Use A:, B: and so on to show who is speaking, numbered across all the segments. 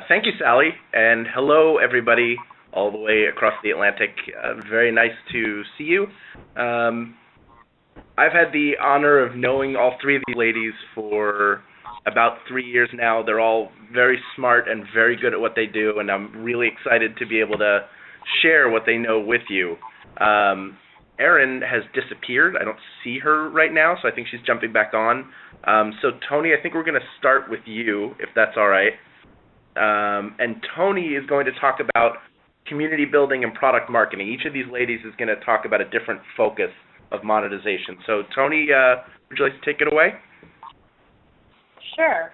A: Thank you, Sally, and hello, everybody, all the way across the Atlantic. Very nice to see you. Um, I've had the honor of knowing all three of these ladies for about 3 years now. They're all very smart and very good at what they do, and I'm really excited to be able to share what they know with you. Um, Erin has disappeared. I don't see her right now, so I think she's jumping back on. So, Tony, I think we're going to start with you, if that's all right. And Tony is going to talk about community building and product marketing. Each of these ladies is going to talk about a different focus of monetization. So, Tony, would you like to take it away?
B: Sure.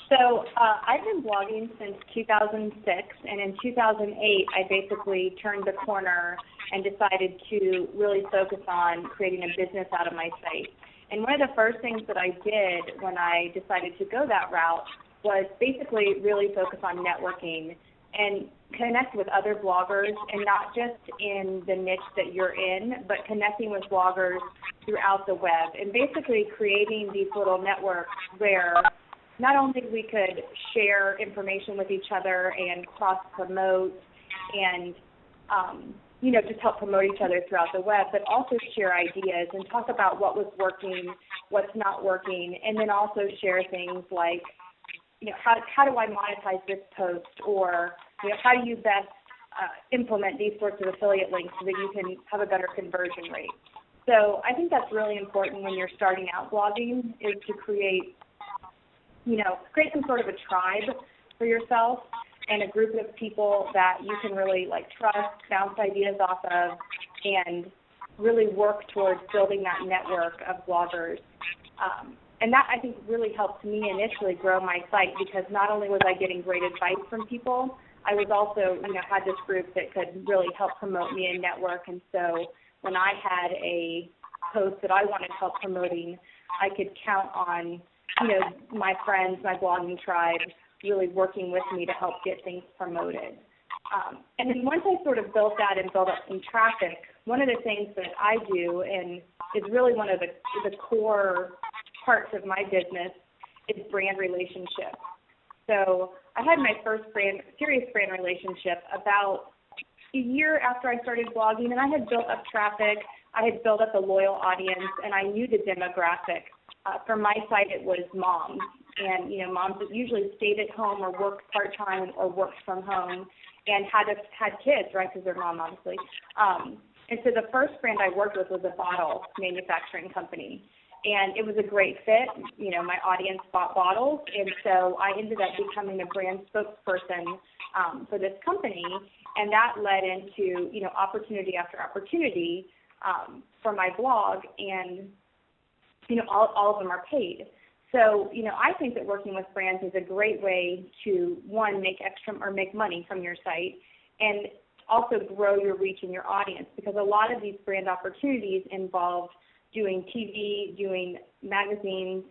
B: So I've been blogging since 2006, and in 2008, I basically turned the corner and decided to really focus on creating a business out of my site. And one of the first things that I did when I decided to go that route was basically really focus on networking and connect with other bloggers, and not just in the niche that you're in, but connecting with bloggers throughout the web, and basically creating these little networks where not only we could share information with each other and cross-promote and, just help promote each other throughout the web, but also share ideas and talk about what was working, what's not working, and then also share things like, how do I monetize this post, or how do you best implement these sorts of affiliate links so that you can have a better conversion rate. So I think that's really important when you're starting out blogging, is to create some sort of a tribe for yourself and a group of people that you can really trust, bounce ideas off of, and really work towards building that network of bloggers. And that, I think, really helped me initially grow my site, because not only was I getting great advice from people, I was also, had this group that could really help promote me and network. And so when I had a post that I wanted help promoting, I could count on, my friends, my blogging tribe, really working with me to help get things promoted. And then once I sort of built that and built up some traffic, one of the things that I do, and is really one of the core parts of my business, is brand relationships. So I had my first serious brand relationship about a year after I started blogging, and I had built up traffic, I had built up a loyal audience, and I knew the demographic. For my site, it was moms, and moms that usually stayed at home or worked part-time or worked from home and had kids, right, because they're mom, obviously. And so the first brand I worked with was a bottle manufacturing company. And it was a great fit. My audience bought bottles, and so I ended up becoming a brand spokesperson for this company, and that led into, opportunity after opportunity for my blog, and, all of them are paid. So, I think that working with brands is a great way to, one, make money from your site, and also grow your reach in your audience, because a lot of these brand opportunities involve doing TV, doing magazines,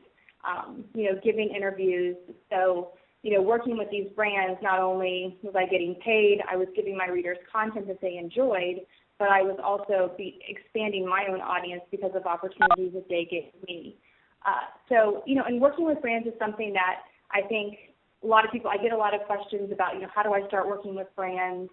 B: giving interviews. So, working with these brands, not only was I getting paid, I was giving my readers content that they enjoyed, but I was also expanding my own audience because of opportunities that they gave me. And working with brands is something that I think I get a lot of questions about, how do I start working with brands?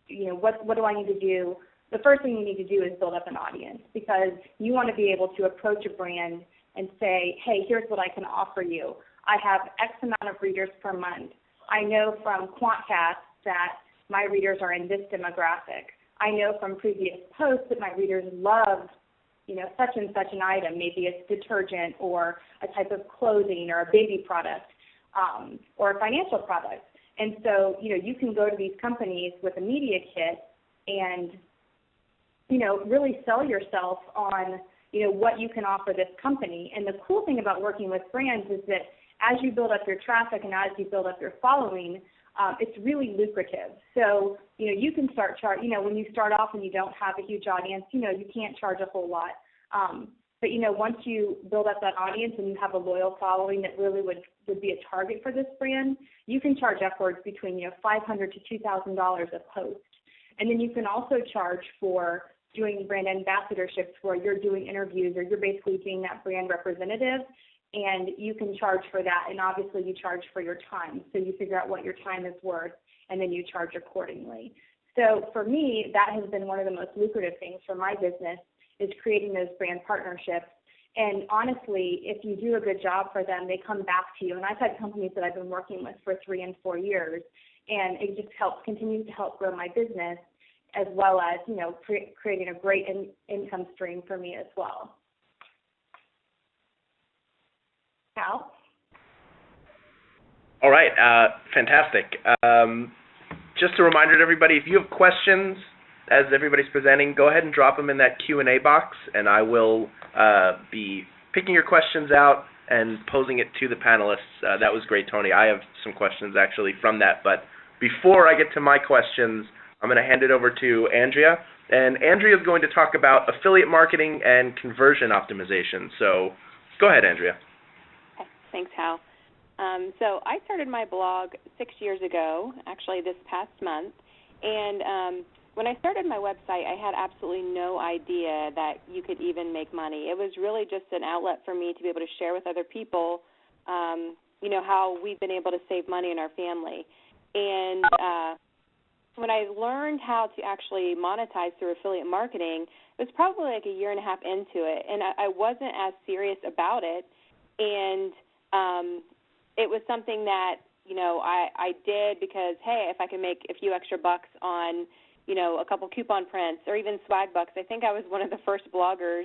B: What do I need to do? The first thing you need to do is build up an audience, because you want to be able to approach a brand and say, hey, here's what I can offer you. I have X amount of readers per month. I know from QuantCast that my readers are in this demographic. I know from previous posts that my readers love, such and such an item. Maybe it's detergent or a type of clothing or a baby product or a financial product. And so, you can go to these companies with a media kit and really sell yourself on, what you can offer this company. And the cool thing about working with brands is that as you build up your traffic and as you build up your following, it's really lucrative. So, you can start when you start off and you don't have a huge audience, you can't charge a whole lot. But, once you build up that audience and you have a loyal following that really would be a target for this brand, you can charge upwards between, $500 to $2,000 a post. And then you can also charge for doing brand ambassadorships, where you're doing interviews or you're basically being that brand representative and you can charge for that, and obviously you charge for your time. So you figure out what your time is worth, and then you charge accordingly. So for me, that has been one of the most lucrative things for my business, is creating those brand partnerships. And honestly, if you do a good job for them, they come back to you. And I've had companies that I've been working with for 3 and 4 years, and it just continues to help grow my business, as well as, creating a great income stream for me as well. Cal?
A: All right, fantastic. Just a reminder to everybody, if you have questions as everybody's presenting, go ahead and drop them in that Q&A box, and I will be picking your questions out and posing it to the panelists. That was great, Tony. I have some questions actually from that, but before I get to my questions, I'm going to hand it over to Andrea, and Andrea is going to talk about affiliate marketing and conversion optimization. So go ahead, Andrea.
C: Okay. Thanks, Hal. So I started my blog 6 years ago, actually this past month, and when I started my website, I had absolutely no idea that you could even make money. It was really just an outlet for me to be able to share with other people, how we've been able to save money in our family. And when I learned how to actually monetize through affiliate marketing, it was probably like a year and a half into it, and I wasn't as serious about it. And it was something that, I did because, hey, if I can make a few extra bucks on, a couple coupon prints or even Swagbucks. I think I was one of the first bloggers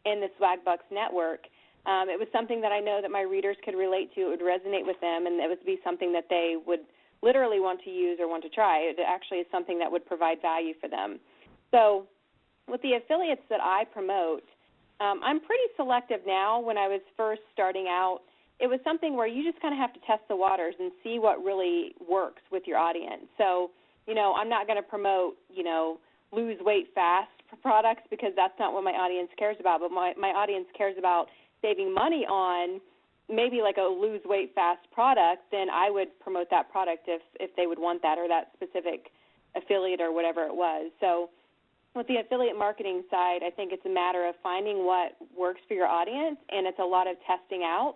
C: in the Swagbucks network. It was something that I know that my readers could relate to. It would resonate with them, and it would be something that they would literally want to use or want to try. It actually is something that would provide value for them. So with the affiliates that I promote, I'm pretty selective now. When I was first starting out, it was something where you just kind of have to test the waters and see what really works with your audience. So, I'm not going to promote, lose weight fast products, because that's not what my audience cares about. But my audience cares about saving money on maybe like a lose weight fast product. Then I would promote that product if they would want that, or that specific affiliate or whatever it was. So with the affiliate marketing side, I think it's a matter of finding what works for your audience, and it's a lot of testing out,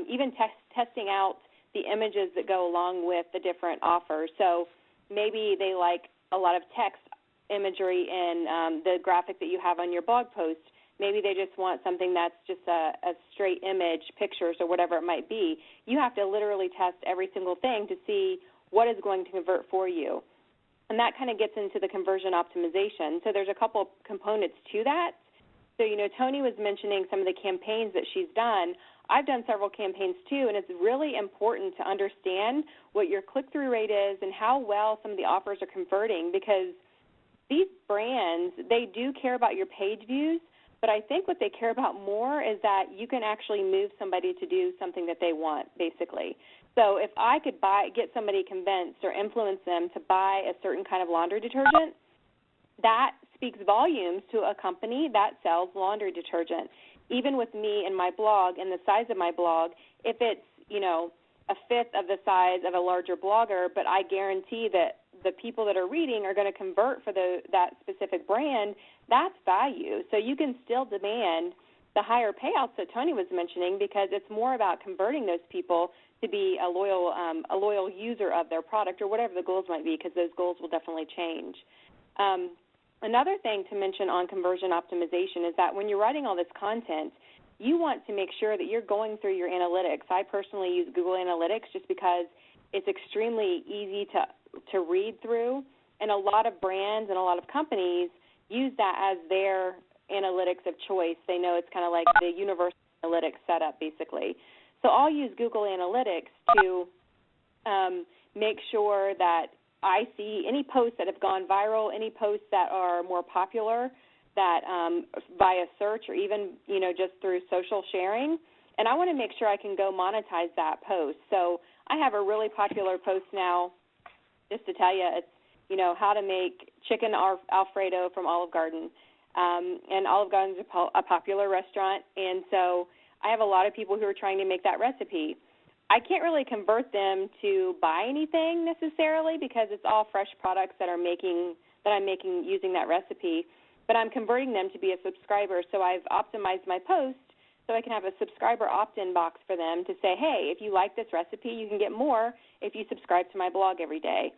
C: even testing out the images that go along with the different offers. So maybe they like a lot of text imagery in the graphic that you have on your blog post. Maybe they just want something that's just a straight image, pictures, or whatever it might be. You have to literally test every single thing to see what is going to convert for you. And that kind of gets into the conversion optimization. So there's a couple components to that. So, Tony was mentioning some of the campaigns that she's done. I've done several campaigns too, and it's really important to understand what your click-through rate is and how well some of the offers are converting, because these brands, they do care about your page views, but I think what they care about more is that you can actually move somebody to do something that they want, basically. So if I could get somebody convinced or influence them to buy a certain kind of laundry detergent, that speaks volumes to a company that sells laundry detergent. Even with me and my blog and the size of my blog, if it's, a fifth of the size of a larger blogger, but I guarantee that the people that are reading are going to convert for that specific brand, that's value. So you can still demand the higher payouts that Tony was mentioning, because it's more about converting those people to be a loyal user of their product, or whatever the goals might be, because those goals will definitely change. Another thing to mention on conversion optimization is that when you're writing all this content, you want to make sure that you're going through your analytics. I personally use Google Analytics just because it's extremely easy to read through, and a lot of brands and a lot of companies use that as their analytics of choice. They know it's kind of like the universal analytics setup, basically. So I'll use Google Analytics to make sure that I see any posts that have gone viral, any posts that are more popular, that via search or even, just through social sharing. And I want to make sure I can go monetize that post. So I have a really popular post now, just to tell you, it's, how to make chicken Alfredo from Olive Garden. And Olive Garden is a popular restaurant, and so I have a lot of people who are trying to make that recipe. I can't really convert them to buy anything necessarily, because it's all fresh products that I'm making using that recipe, but I'm converting them to be a subscriber. So I've optimized my post so I can have a subscriber opt-in box for them to say, hey, if you like this recipe, you can get more if you subscribe to my blog every day.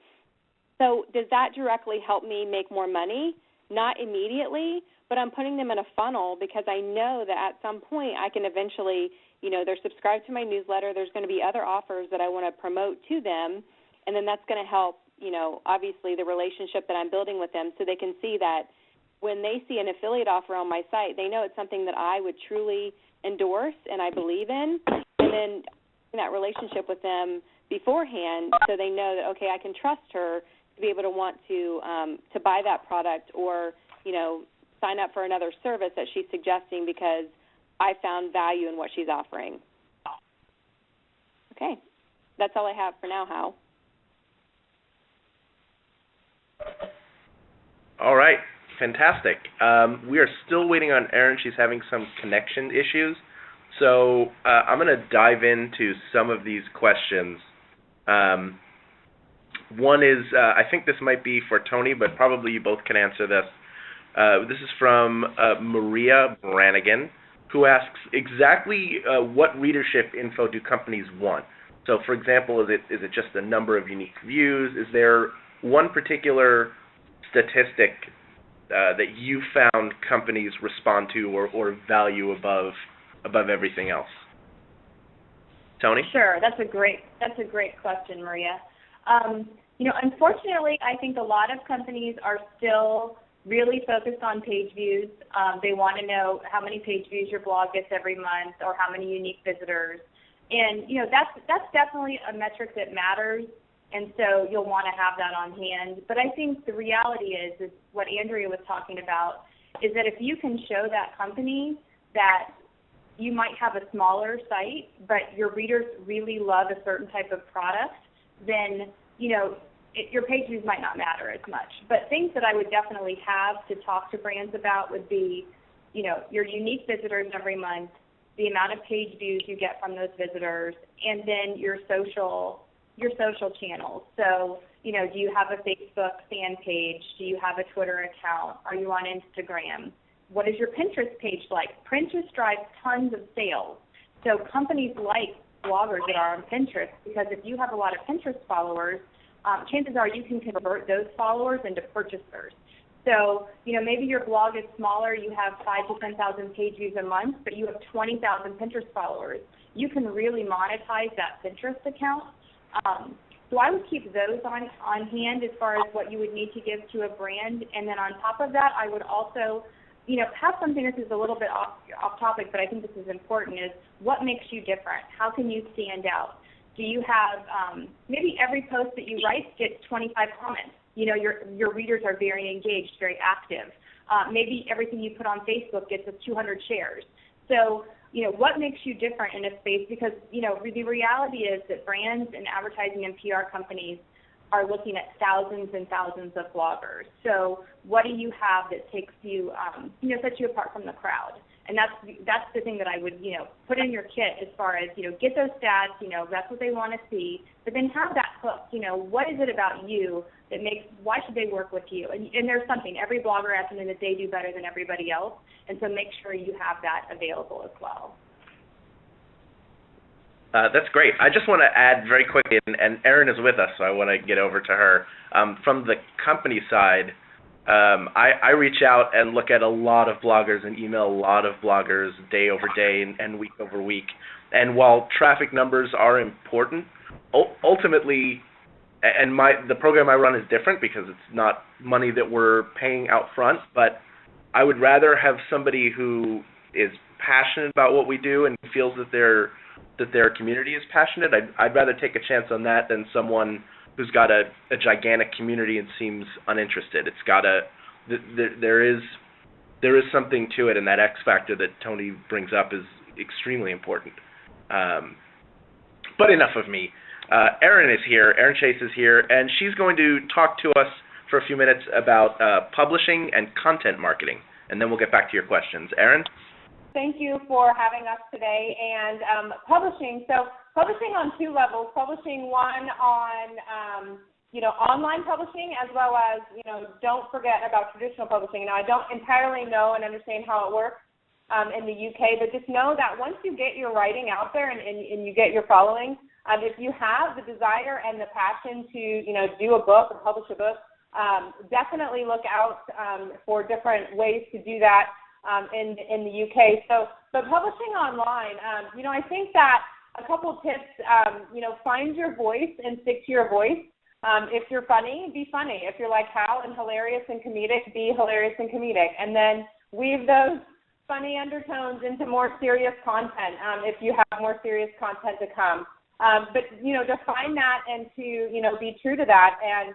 C: So does that directly help me make more money? Not immediately, but I'm putting them in a funnel because I know that at some point I can eventually, they're subscribed to my newsletter. There's going to be other offers that I want to promote to them, and then that's going to help, obviously the relationship that I'm building with them, so they can see that when they see an affiliate offer on my site, they know it's something that I would truly endorse and I believe in, and then that relationship with them beforehand so they know that, okay, I can trust her to be able to want to buy that product or, sign up for another service that she's suggesting because I found value in what she's offering. Okay. That's all I have for now, Hal.
A: All right. Fantastic. We are still waiting on Erin. She's having some connection issues. So I'm going to dive into some of these questions. One is, I think this might be for Tony, but probably you both can answer this. This is from Maria Brannigan, who asks exactly what readership info do companies want? So, for example, is it just the number of unique views? Is there one particular statistic that you found companies respond to or value above everything else? Tony?
B: Sure, that's a great question, Maria. Unfortunately, I think a lot of companies are still really focused on page views. They want to know how many page views your blog gets every month or how many unique visitors. And, that's definitely a metric that matters, and so you'll want to have that on hand. But I think the reality is what Andrea was talking about, is that if you can show that company that you might have a smaller site, but your readers really love a certain type of product, then, your page views might not matter as much. But things that I would definitely have to talk to brands about would be, your unique visitors every month, the amount of page views you get from those visitors, and then your social channels. So, do you have a Facebook fan page? Do you have a Twitter account? Are you on Instagram? What is your Pinterest page like? Pinterest drives tons of sales. So companies like bloggers that are on Pinterest, because if you have a lot of Pinterest followers, chances are you can convert those followers into purchasers. So, maybe your blog is smaller, you have 5,000 to 10,000 page views a month, but you have 20,000 Pinterest followers. You can really monetize that Pinterest account. So I would keep those on hand as far as what you would need to give to a brand. And then on top of that, I would also, have something, this is a little bit off topic, but I think this is important, is what makes you different? How can you stand out? Do you have, maybe every post that you write gets 25 comments. Your readers are very engaged, very active. Maybe everything you put on Facebook gets 200 shares. So, what makes you different in a space? Because, the reality is that brands and advertising and PR companies are looking at thousands and thousands of bloggers. So what do you have that takes you, sets you apart from the crowd? And that's the thing that I would, put in your kit as far as, get those stats, that's what they want to see, but then have that hook, what is it about you that why should they work with you? And there's something, every blogger has something that they do better than everybody else, and so make sure you have that available as well.
A: That's great. I just want to add very quickly, and Erin is with us, so I want to get over to her. From the company side, I reach out and look at a lot of bloggers and email a lot of bloggers day over day and week over week. And while traffic numbers are important, ultimately, and the program I run is different because it's not money that we're paying out front, but I would rather have somebody who is passionate about what we do and feels that their community is passionate. I'd rather take a chance on that than someone who's got a gigantic community and seems uninterested. It's got there is something to it, and that X factor that Tony brings up is extremely important. But enough of me. Erin is here. Erin Chase is here, and she's going to talk to us for a few minutes about publishing and content marketing, and then we'll get back to your questions. Erin?
D: Thank you for having us today. And publishing, so publishing on two levels, publishing one on, online publishing, as well as, don't forget about traditional publishing. Now, I don't entirely know and understand how it works, in the UK, but just know that once you get your writing out there and you get your following, if you have the desire and the passion to, do a book or publish a book, definitely look out for different ways to do that in the UK. So, but publishing online, I think that a couple of tips, find your voice and stick to your voice. If you're funny, be funny. If you're like Hal and hilarious and comedic, be hilarious and comedic. And then weave those funny undertones into more serious content if you have more serious content to come. But, to find that and to, be true to that and,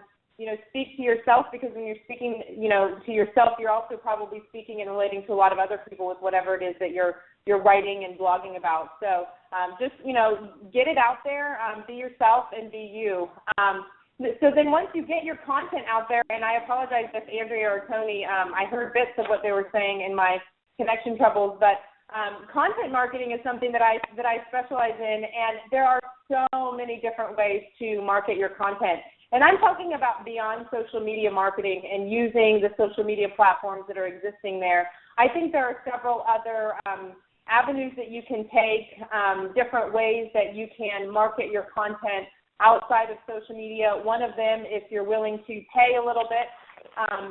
D: speak to yourself, because when you're speaking, to yourself, you're also probably speaking and relating to a lot of other people with whatever it is that you're writing and blogging about. So just, get it out there, be yourself and be you. So then once you get your content out there, and I apologize if Andrea or Tony, I heard bits of what they were saying in my connection troubles, but content marketing is something that I specialize in, and there are so many different ways to market your content. And I'm talking about beyond social media marketing and using the social media platforms that are existing there. I think there are several other avenues that you can take, different ways that you can market your content outside of social media. One of them, if you're willing to pay a little bit,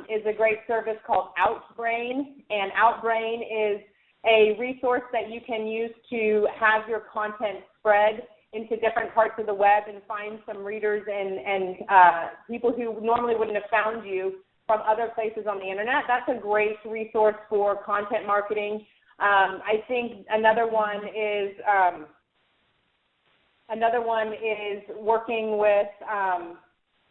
D: is a great service called Outbrain. And Outbrain is a resource that you can use to have your content spread into different parts of the web and find some readers and people who normally wouldn't have found you from other places on the internet. That's a great resource for content marketing. I think another one is working with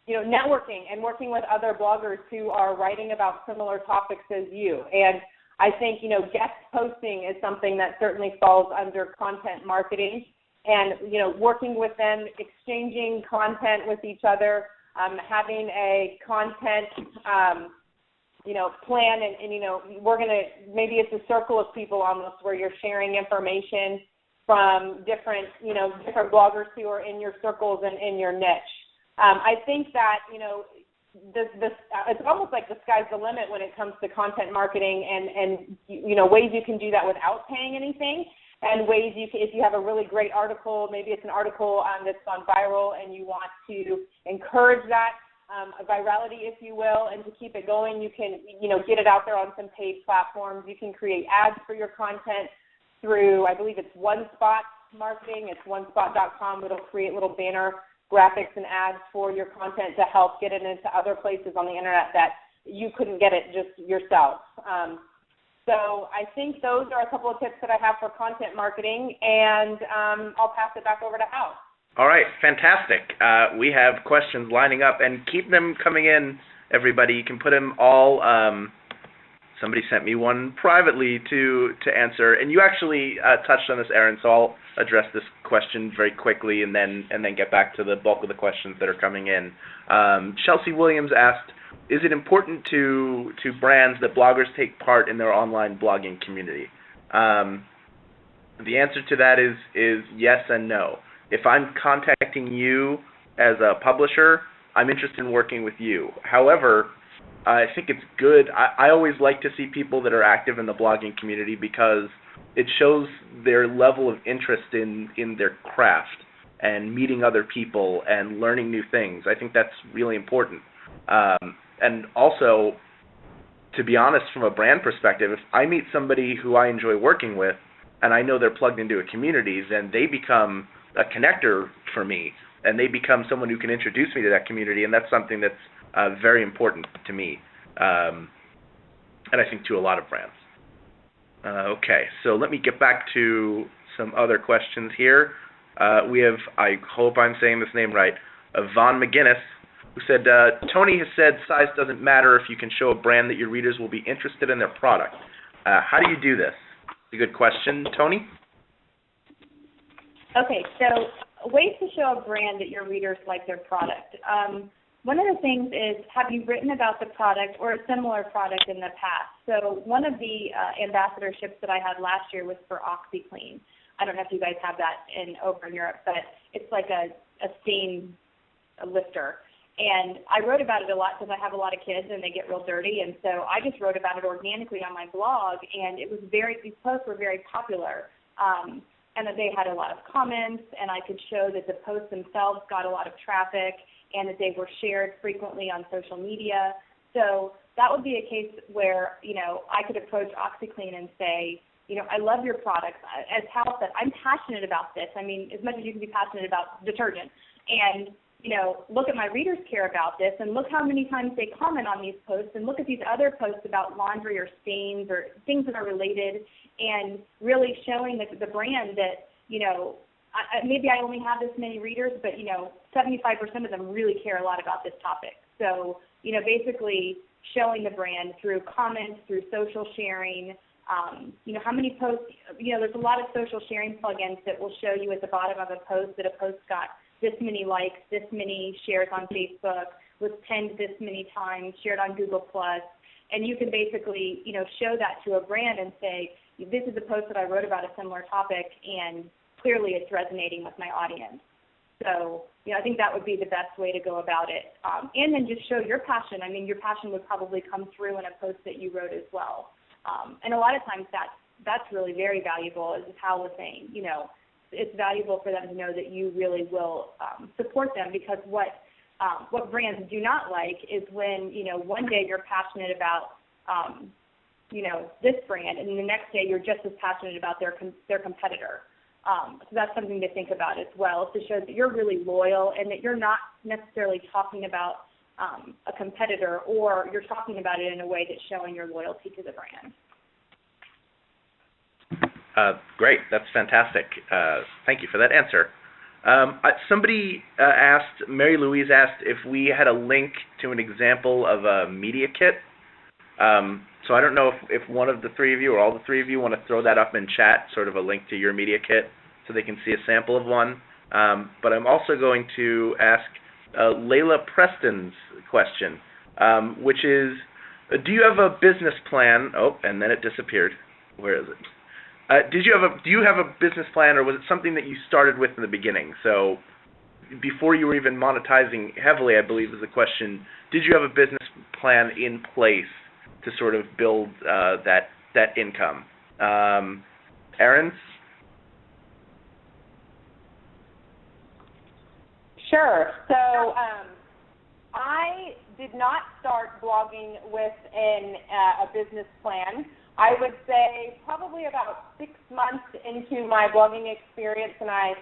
D: networking and working with other bloggers who are writing about similar topics as you. And I think guest posting is something that certainly falls under content marketing. And working with them, exchanging content with each other, having a content plan, and we're gonna, maybe it's a circle of people almost, where you're sharing information from different bloggers who are in your circles and in your niche. I think that it's almost like the sky's the limit when it comes to content marketing, and ways you can do that without paying anything. And ways if you have a really great article, maybe it's an article that's gone viral and you want to encourage that virality, if you will, and to keep it going, you can, get it out there on some paid platforms. You can create ads for your content through, I believe it's OneSpot marketing. It's onespot.com. It'll create little banner graphics and ads for your content to help get it into other places on the internet that you couldn't get it just yourself. So I think those are a couple of tips that I have for content marketing, and I'll pass it back over to Hal.
A: All right, fantastic. We have questions lining up, and keep them coming in, everybody. You can put them all. Somebody sent me one privately to answer, and you actually touched on this, Aaron, so I'll address this question very quickly and then get back to the bulk of the questions that are coming in. Chelsea Williams asked, is it important to brands that bloggers take part in their online blogging community? The answer to that is yes and no. If I'm contacting you as a publisher, I'm interested in working with you. However, I think it's good. I always like to see people that are active in the blogging community because it shows their level of interest in their craft and meeting other people and learning new things. I think that's really important. And also, to be honest, from a brand perspective, if I meet somebody who I enjoy working with and I know they're plugged into a community, then they become a connector for me, and they become someone who can introduce me to that community, and that's something that's very important to me, and I think to a lot of brands. Okay, so let me get back to some other questions here. We have, I hope I'm saying this name right, Vaughn McGinnis, who said, Tony has said size doesn't matter if you can show a brand that your readers will be interested in their product. How do you do this? It's a good question. Tony?
B: Okay, so ways to show a brand that your readers like their product. One of the things is, have you written about the product or a similar product in the past? So one of the ambassadorships that I had last year was for OxyClean. I don't know if you guys have that over in Europe, but it's like a stain lifter. And I wrote about it a lot because I have a lot of kids and they get real dirty, and so I just wrote about it organically on my blog, and these posts were very popular. And that they had a lot of comments, and I could show that the posts themselves got a lot of traffic and that they were shared frequently on social media. So that would be a case where, I could approach OxyClean and say, I love your products. As Hal said, I'm passionate about this. I mean, as much as you can be passionate about detergent. And, look at my readers care about this, and look how many times they comment on these posts, and look at these other posts about laundry or stains or things that are related, and really showing the brand that, maybe I only have this many readers, but, 75% of them really care a lot about this topic. So, basically showing the brand through comments, through social sharing, how many posts, there's a lot of social sharing plugins that will show you at the bottom of a post that a post got this many likes, this many shares on Facebook, was pinned this many times, shared on Google+, and you can basically, show that to a brand and say, this is a post that I wrote about a similar topic, and clearly it's resonating with my audience. So, I think that would be the best way to go about it. And then just show your passion. I mean, your passion would probably come through in a post that you wrote as well. And a lot of times that's really very valuable, as Hal was saying. It's valuable for them to know that you really will support them, because what brands do not like is when, one day you're passionate about, this brand, and the next day you're just as passionate about their competitor. So that's something to think about as well, to show that you're really loyal and that you're not necessarily talking about a competitor, or you're talking about it in a way that's showing your loyalty to the brand.
A: Great. That's fantastic. Thank you for that answer. Somebody asked, Mary Louise asked, if we had a link to an example of a media kit. So I don't know if one of the three of you or all the three of you want to throw that up in chat, sort of a link to your media kit, so they can see a sample of one. But I'm also going to ask Layla Preston's question, which is, do you have a business plan? Oh, and then it disappeared. Where is it? Do you have a business plan, or was it something that you started with in the beginning? So before you were even monetizing heavily, I believe is the question, did you have a business plan in place to sort of build that income? Erin?
D: Sure. So I did not start blogging with a business plan. I would say probably about 6 months into my blogging experience, and I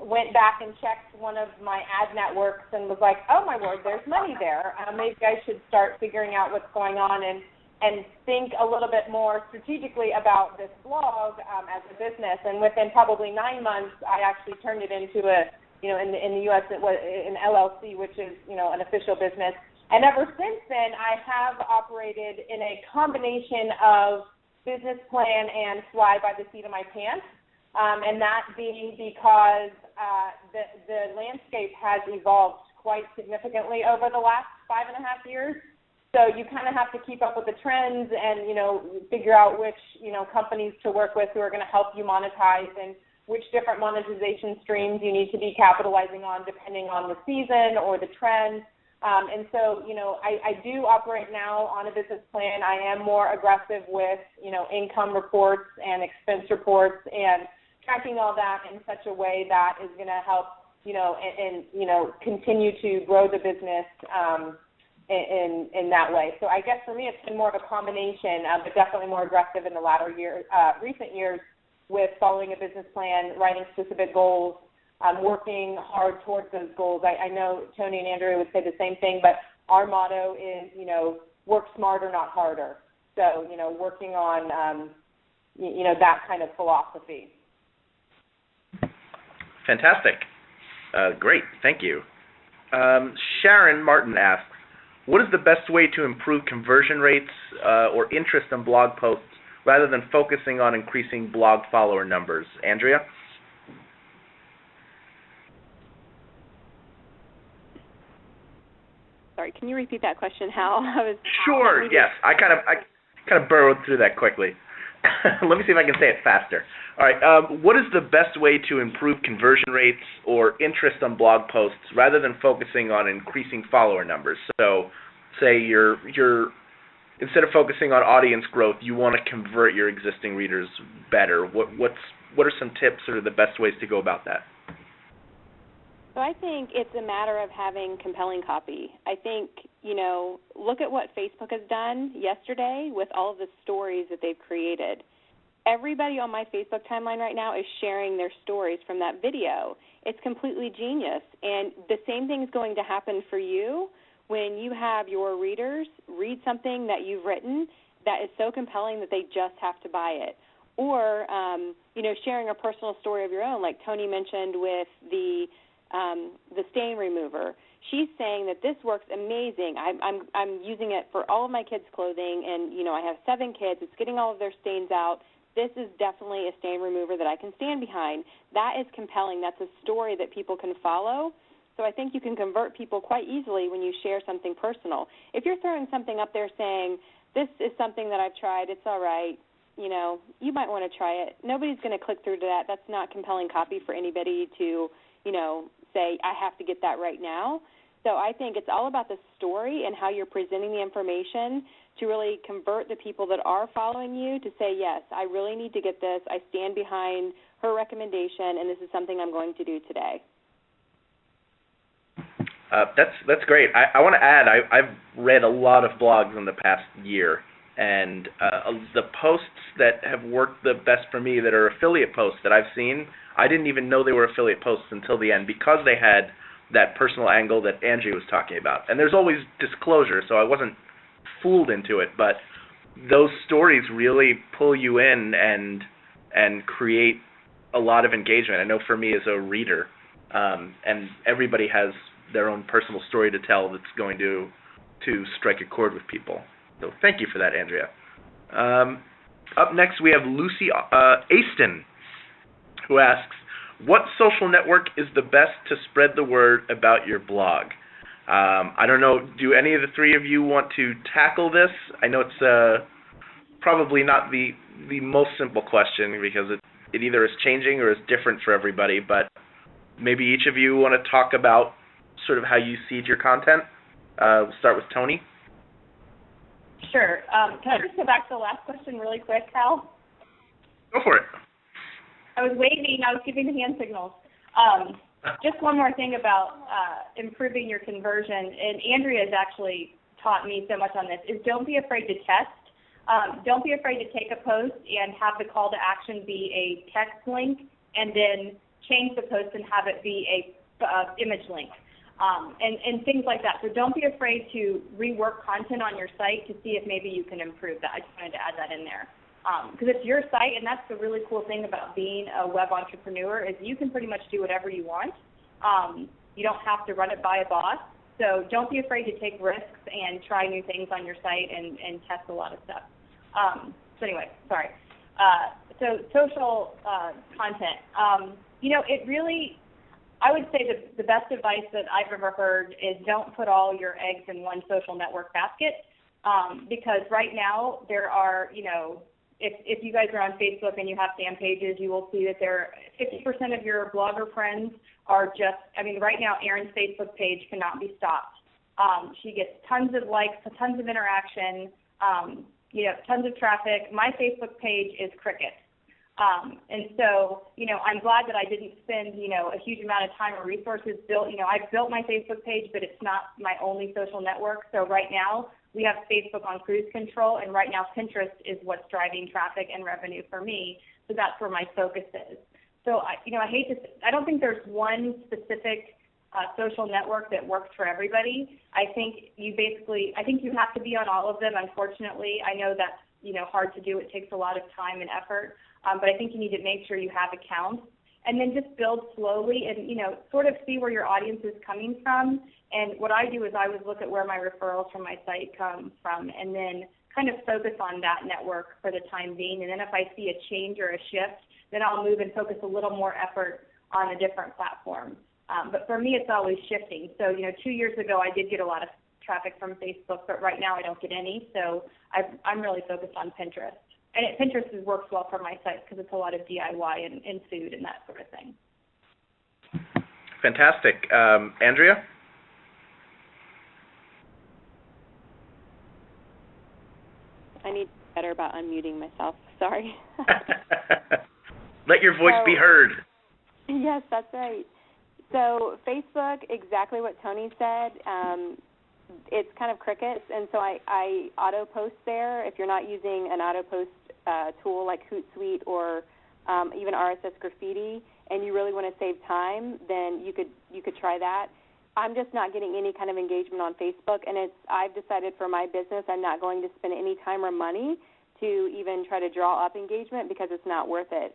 D: went back and checked one of my ad networks and was like, oh my word, there's money there. Maybe I should start figuring out what's going on and think a little bit more strategically about this blog as a business. And within probably 9 months, I actually turned it into in the U.S. it was an LLC, which is, an official business. And ever since then, I have operated in a combination of business plan and fly by the seat of my pants, and that being because the landscape has evolved quite significantly over the last 5.5 years. So you kind of have to keep up with the trends and, figure out which, companies to work with who are going to help you monetize, and which different monetization streams you need to be capitalizing on depending on the season or the trend. And so, I do operate now on a business plan. I am more aggressive with, income reports and expense reports and tracking all that in such a way that is going to help, and continue to grow the business in that way. So I guess for me, it's been more of a combination, but definitely more aggressive in the recent years with following a business plan, writing specific goals, working hard towards those goals. I know Tony and Andrea would say the same thing, but our motto is, work smarter, not harder. So, working on, that kind of philosophy.
A: Fantastic. Great. Thank you. Sharon Martin asks, what is the best way to improve conversion rates or interest in blog posts rather than focusing on increasing blog follower numbers? Andrea?
C: Sorry, can you repeat that question, Hal?
A: Sure. Yes, I kind of burrowed through that quickly. let me see if I can say it faster. All right, what is the best way to improve conversion rates or interest on blog posts rather than focusing on increasing follower numbers? So, say you're instead of focusing on audience growth, you want to convert your existing readers better. What are some tips or the best ways to go about that?
C: So I think it's a matter of having compelling copy. I think, look at what Facebook has done yesterday with all of the stories that they've created. Everybody on my Facebook timeline right now is sharing their stories from that video. It's completely genius. And the same thing is going to happen for you when you have your readers read something that you've written that is so compelling that they just have to buy it. Or, sharing a personal story of your own, like Tony mentioned with the stain remover. She's saying that this works amazing. I'm using it for all of my kids' clothing, and I have 7 kids. It's getting all of their stains out. This is definitely a stain remover that I can stand behind. That is compelling. That's a story that people can follow. So I think you can convert people quite easily when you share something personal. If you're throwing something up there saying, this is something that I've tried, it's all right, you might want to try it. Nobody's going to click through to that. That's not compelling copy for anybody to, say, I have to get that right now. So I think it's all about the story and how you're presenting the information to really convert the people that are following you to say, yes, I really need to get this. I stand behind her recommendation, and this is something I'm going to do today.
A: That's great. I want to add, I've read a lot of blogs in the past year, and the posts that have worked the best for me that are affiliate posts that I've seen, I didn't even know they were affiliate posts until the end because they had that personal angle that Angie was talking about. And there's always disclosure, so I wasn't fooled into it, but those stories really pull you in and create a lot of engagement. I know for me as a reader, and everybody has their own personal story to tell that's going to strike a chord with people. So thank you for that, Andrea. Up next, we have Lucy Aston, who asks, what social network is the best to spread the word about your blog? I don't know, do any of the three of you want to tackle this? I know it's probably not the most simple question because it either is changing or is different for everybody, but maybe each of you want to talk about sort of how you seed your content. We'll start with Tony.
B: Sure. Can I just go back to the last question really quick, Hal?
A: Go for it.
B: I was waving. I was giving the hand signals. Just one more thing about improving your conversion, and Andrea has actually taught me so much on this, is don't be afraid to test. Don't be afraid to take a post and have the call to action be a text link and then change the post and have it be a image link. And things like that. So don't be afraid to rework content on your site to see if maybe you can improve that. I just wanted to add that in there. Because it's your site, and that's the really cool thing about being a web entrepreneur is you can pretty much do whatever you want. You don't have to run it by a boss. So don't be afraid to take risks and try new things on your site and test a lot of stuff. So anyway, sorry. So social content. It really, I would say that the best advice that I've ever heard is don't put all your eggs in one social network basket. Because right now there are, if you guys are on Facebook and you have fan pages, you will see that 50% of your blogger friends are right now Erin's Facebook page cannot be stopped. She gets tons of likes, tons of interaction, tons of traffic. My Facebook page is crickets. And so, I'm glad that I didn't spend, a huge amount of time or resources I've built my Facebook page, but it's not my only social network. So right now we have Facebook on cruise control, and right now Pinterest is what's driving traffic and revenue for me. So that's where my focus is. So I don't think there's one specific social network that works for everybody. I think you have to be on all of them. Unfortunately, I know that's, hard to do. It takes a lot of time and effort. But I think you need to make sure you have accounts and then just build slowly and, sort of see where your audience is coming from. And what I do is I would look at where my referrals from my site come from and then kind of focus on that network for the time being. And then if I see a change or a shift, then I'll move and focus a little more effort on a different platform. But for me, it's always shifting. So, 2 years ago, I did get a lot of traffic from Facebook, but right now I don't get any. So I'm really focused on Pinterest. And Pinterest works well for my site because it's a lot of DIY and food and that sort of thing.
A: Fantastic. Andrea?
C: I need to be better about unmuting myself. Sorry.
A: Let your voice be heard.
C: Yes, that's right. So Facebook, exactly what Tony said. It's kind of crickets, and so I auto-post there. If you're not using an auto-post tool like Hootsuite or even RSS Graffiti, and you really want to save time, then you could try that. I'm just not getting any kind of engagement on Facebook, and I've decided for my business I'm not going to spend any time or money to even try to draw up engagement because it's not worth it.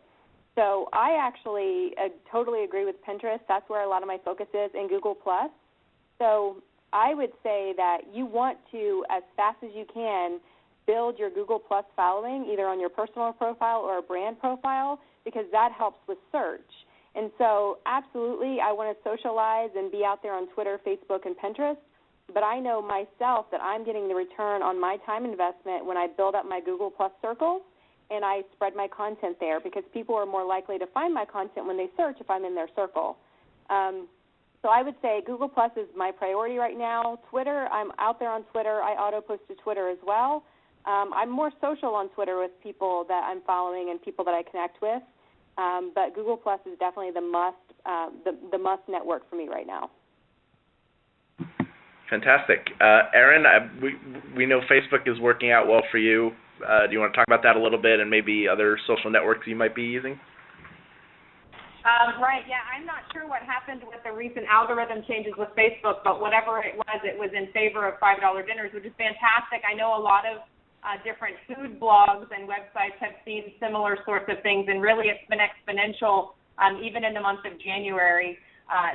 C: So I actually totally agree with Pinterest. That's where a lot of my focus is, and Google+. So I would say that you want to, as fast as you can, build your Google+ following either on your personal profile or a brand profile because that helps with search. And so absolutely I want to socialize and be out there on Twitter, Facebook, and Pinterest, but I know myself that I'm getting the return on my time investment when I build up my Google+ circles and I spread my content there because people are more likely to find my content when they search if I'm in their circle. So I would say Google+ is my priority right now. Twitter, I'm out there on Twitter. I auto-post to Twitter as well. I'm more social on Twitter with people that I'm following and people that I connect with. But Google+ is definitely the must network for me right now.
A: Fantastic. Erin, we know Facebook is working out well for you. Do you want to talk about that a little bit and maybe other social networks you might be using?
D: Right, yeah, I'm not sure what happened with the recent algorithm changes with Facebook, but whatever it was in favor of $5 dinners, which is fantastic. I know a lot of different food blogs and websites have seen similar sorts of things, and really it's been exponential even in the month of January,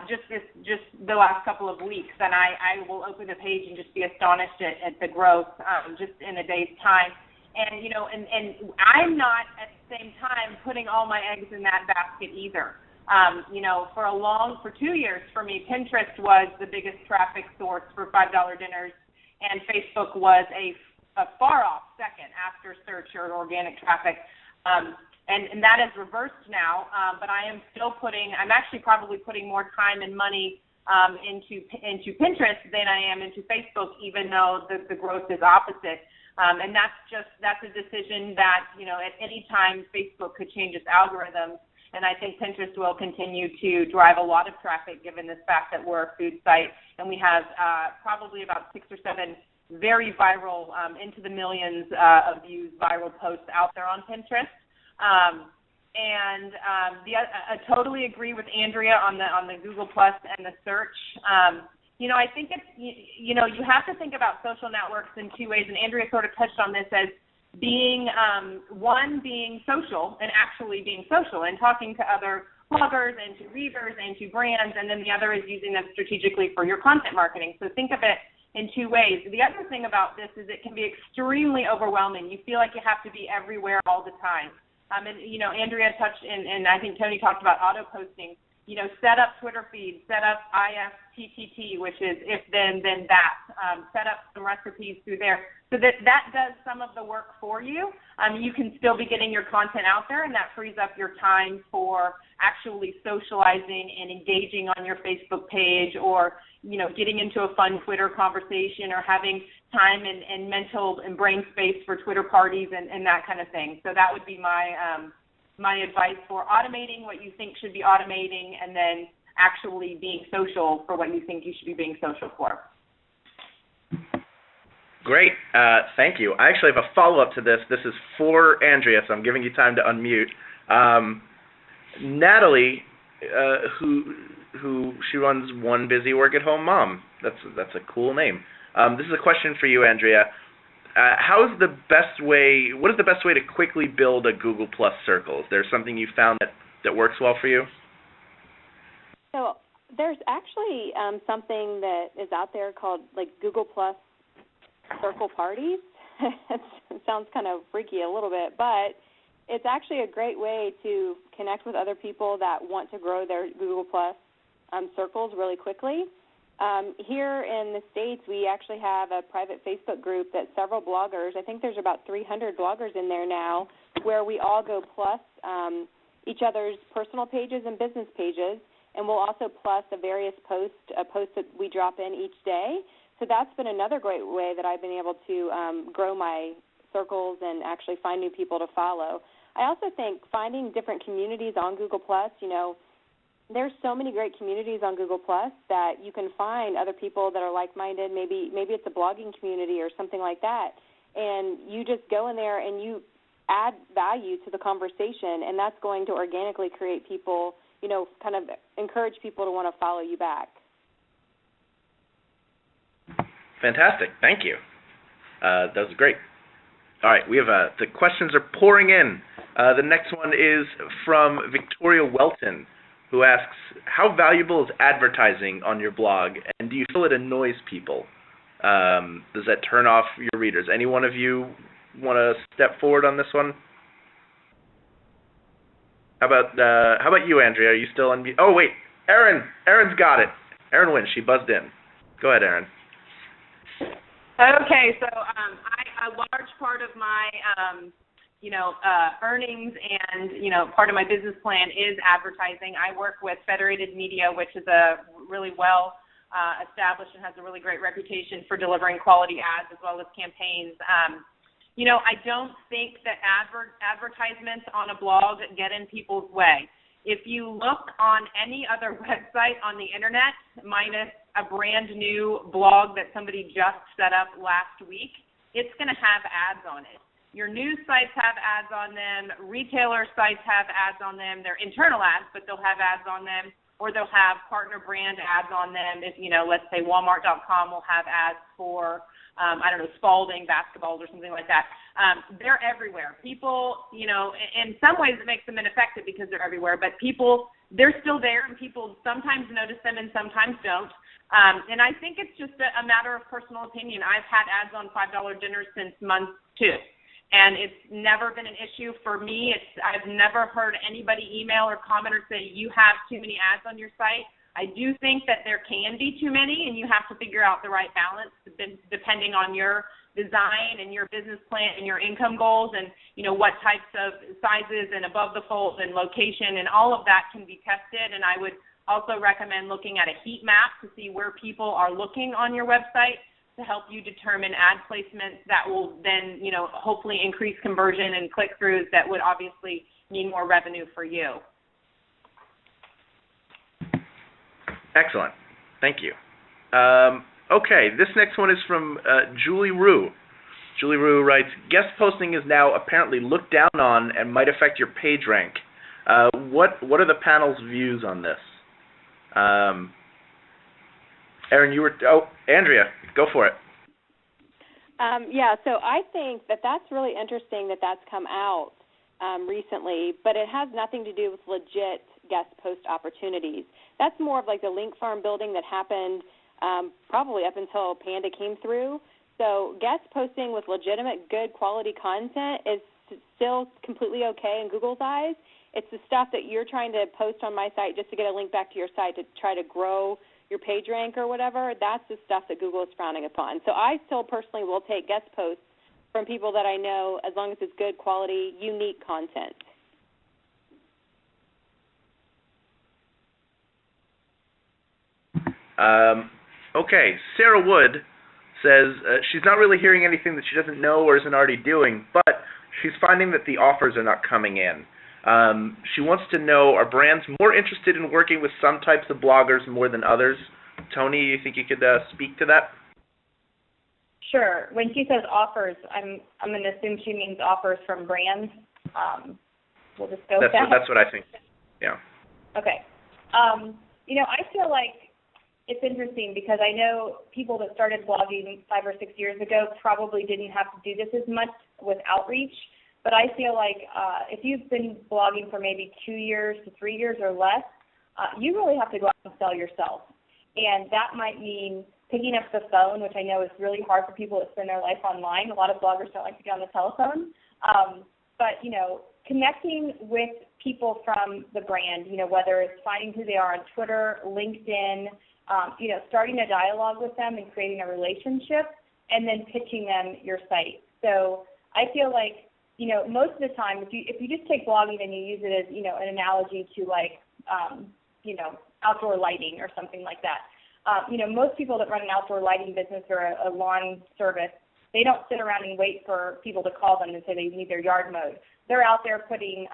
D: just the last couple of weeks. And I will open the page and just be astonished at the growth just in a day's time. And, and I'm not at the same time putting all my eggs in that basket either. For 2 years for me, Pinterest was the biggest traffic source for $5 dinners, and Facebook was a far off second after search or organic traffic. And that is reversed now, but I'm actually probably putting more time and money into Pinterest than I am into Facebook, even though the growth is opposite. And that's a decision that, at any time Facebook could change its algorithms. And I think Pinterest will continue to drive a lot of traffic given the fact that we're a food site. And we have probably about 6 or 7 very viral, into the millions of views viral posts out there on Pinterest. I totally agree with Andrea on the Google Plus and the search. I think it's, you have to think about social networks in two ways, and Andrea sort of touched on this as being, being social and actually being social and talking to other bloggers and to readers and to brands, and then the other is using them strategically for your content marketing. So think of it in two ways. The other thing about this is it can be extremely overwhelming. You feel like you have to be everywhere all the time. Andrea touched, and I think Tony talked about auto-posting. Set up Twitter feeds, set up IFTTT, which is if then that. Set up some recipes through there. So that does some of the work for you. You can still be getting your content out there, and that frees up your time for actually socializing and engaging on your Facebook page, or, getting into a fun Twitter conversation, or having time and mental and brain space for Twitter parties and that kind of thing. So that would be my advice for automating what you think should be automating, and then actually being social for what you think you should be being social for.
A: Great. Thank you. I actually have a follow-up to this. This is for Andrea, so I'm giving you time to unmute. Natalie, who she runs One Busy Work at Home Mom. That's a cool name. This is a question for you, Andrea. What is the best way to quickly build a Google Plus circle? Is there something you found that works well for you?
C: So there's actually something that is out there called Google Plus Circle Parties. It sounds kind of freaky a little bit, but it's actually a great way to connect with other people that want to grow their Google Plus circles really quickly. Here in the States, we actually have a private Facebook group that several bloggers, I think there's about 300 bloggers in there now, where we all go plus each other's personal pages and business pages, and we'll also plus a post that we drop in each day. So that's been another great way that I've been able to grow my circles and actually find new people to follow. I also think finding different communities on Google+, there's so many great communities on Google+ that you can find other people that are like-minded. Maybe it's a blogging community or something like that, and you just go in there and you add value to the conversation, and that's going to organically create people, kind of encourage people to want to follow you back.
A: Fantastic. Thank you. That was great. All right, we have the questions are pouring in. The next one is from Victoria Welton, who asks, how valuable is advertising on your blog, and do you feel it annoys people? Does that turn off your readers? Any one of you want to step forward on this one? How about you, Andrea? Are you still on mute? Oh, wait, Erin's got it. Erin wins. She buzzed in. Go ahead, Erin.
D: Okay, so a large part of my earnings and, part of my business plan is advertising. I work with Federated Media, which is a really well established and has a really great reputation for delivering quality ads as well as campaigns. I don't think that advertisements on a blog get in people's way. If you look on any other website on the internet, minus a brand new blog that somebody just set up last week, it's going to have ads on it. Your news sites have ads on them. Retailer sites have ads on them. They're internal ads, but they'll have ads on them, or they'll have partner brand ads on them. If, let's say Walmart.com will have ads for, Spalding basketballs or something like that. They're everywhere. People, in some ways it makes them ineffective because they're everywhere, but they're still there, and people sometimes notice them and sometimes don't. And I think it's just a matter of personal opinion. I've had ads on $5 dinners since month 2. And it's never been an issue for me. I've never heard anybody email or comment or say, you have too many ads on your site. I do think that there can be too many, and you have to figure out the right balance depending on your design and your business plan and your income goals and, what types of sizes and above the fold and location, and all of that can be tested. And I would also recommend looking at a heat map to see where people are looking on your website to help you determine ad placements that will then, hopefully increase conversion and click-throughs that would obviously mean more revenue for you.
A: Excellent. Thank you. Okay, this next one is from Julie Rue. Julie Rue writes, guest posting is now apparently looked down on and might affect your page rank. What are the panel's views on this? Erin, Andrea, go for it.
C: So I think that's really interesting that's come out recently, but it has nothing to do with legit guest post opportunities. That's more of like the link farm building that happened probably up until Panda came through. So guest posting with legitimate, good quality content is still completely okay in Google's eyes. It's the stuff that you're trying to post on my site just to get a link back to your site to try to grow your page rank or whatever. That's the stuff that Google is frowning upon. So I still personally will take guest posts from people that I know as long as it's good quality, unique content.
A: Okay, Sarah Wood says she's not really hearing anything that she doesn't know or isn't already doing, but she's finding that the offers are not coming in. She wants to know, are brands more interested in working with some types of bloggers more than others? Tony, you think you could speak to that?
B: Sure. When she says offers, I'm going to assume she means offers from brands. We'll just go with that.
A: That's what I think. Yeah.
B: Okay. I feel like it's interesting because I know people that started blogging 5 or 6 years ago probably didn't have to do this as much with outreach. But I feel like if you've been blogging for maybe 2 years to 3 years or less, you really have to go out and sell yourself. And that might mean picking up the phone, which I know is really hard for people that spend their life online. A lot of bloggers don't like to get on the telephone. But connecting with people from the brand, whether it's finding who they are on Twitter, LinkedIn, starting a dialogue with them and creating a relationship, and then pitching them your site. So I feel like, most of the time, if you just take blogging and you use it as, an analogy to outdoor lighting or something like that. Most people that run an outdoor lighting business or a lawn service, they don't sit around and wait for people to call them and say they need their yard mowed. They're out there putting,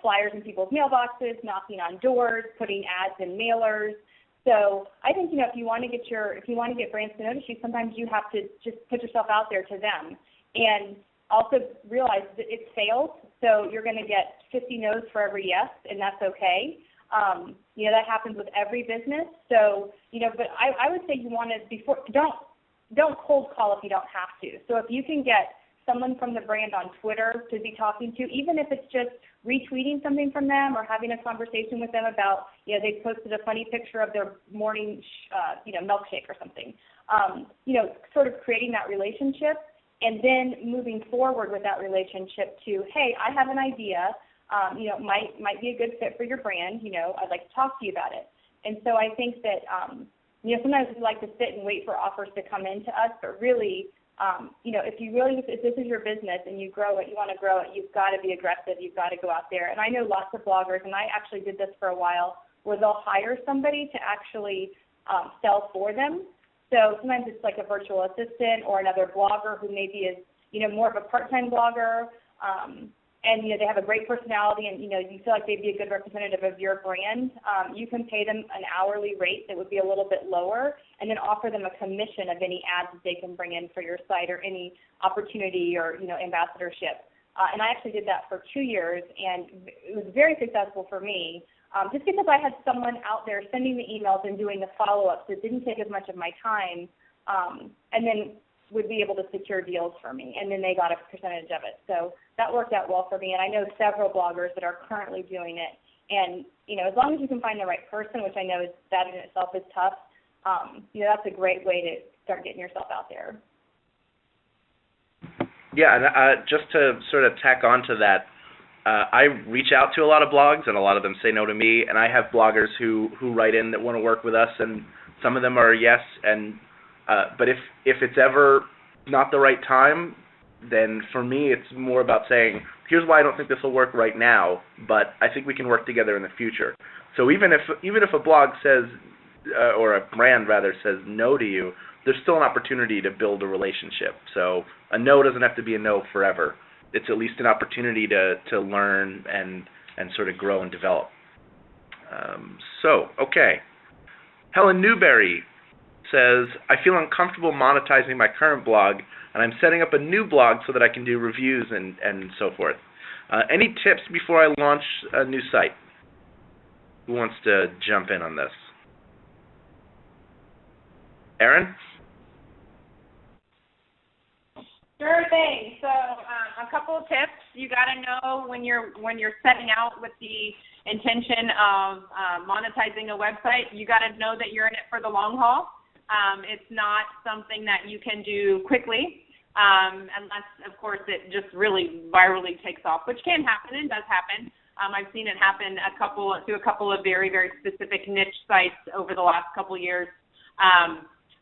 B: flyers in people's mailboxes, knocking on doors, putting ads in mailers. So I think, if you want to get brands to notice you, sometimes you have to just put yourself out there to them. And also realize that it's sales, so you're going to get 50 no's for every yes, and that's okay. That happens with every business. So, but I would say you want to, don't cold call if you don't have to. So if you can get someone from the brand on Twitter to be talking to, even if it's just retweeting something from them or having a conversation with them about, they posted a funny picture of their morning, milkshake or something, sort of creating that relationship and then moving forward with that relationship to, hey, I have an idea, might be a good fit for your brand, I'd like to talk to you about it. And so I think that, sometimes we like to sit and wait for offers to come into us, but really, if this is your business and you want to grow it, you've got to be aggressive. You've got to go out there. And I know lots of bloggers, and I actually did this for a while, where they'll hire somebody to actually sell for them. So sometimes it's like a virtual assistant or another blogger who maybe is, more of a part-time blogger, and, they have a great personality and, you feel like they'd be a good representative of your brand. You can pay them an hourly rate that would be a little bit lower and then offer them a commission of any ads that they can bring in for your site or any opportunity or, ambassadorship. And I actually did that for 2 years, and it was very successful for me. Just because I had someone out there sending the emails and doing the follow-ups, it didn't take as much of my time, and then would be able to secure deals for me, and then they got a percentage of it. So that worked out well for me, and I know several bloggers that are currently doing it. And, as long as you can find the right person, which I know that in itself is tough, that's a great way to start getting yourself out there.
A: Yeah, and just to sort of tack on to that, I reach out to a lot of blogs, and a lot of them say no to me, and I have bloggers who write in that want to work with us, and some of them are yes, and but if it's ever not the right time, then for me it's more about saying, here's why I don't think this will work right now, but I think we can work together in the future. So even if a blog says, or a brand rather says no to you, there's still an opportunity to build a relationship. So a no doesn't have to be a no forever. It's at least an opportunity to learn and sort of grow and develop. Okay. Helen Newberry says, I feel uncomfortable monetizing my current blog, and I'm setting up a new blog so that I can do reviews and so forth. Any tips before I launch a new site? Who wants to jump in on this? Erin?
D: Sure thing. So a couple of tips. You got to know when you're setting out with the intention of monetizing a website, you got to know that you're in it for the long haul. It's not something that you can do quickly, unless, of course, it just really virally takes off, which can happen and does happen. I've seen it happen to a couple of very, very specific niche sites over the last couple of years.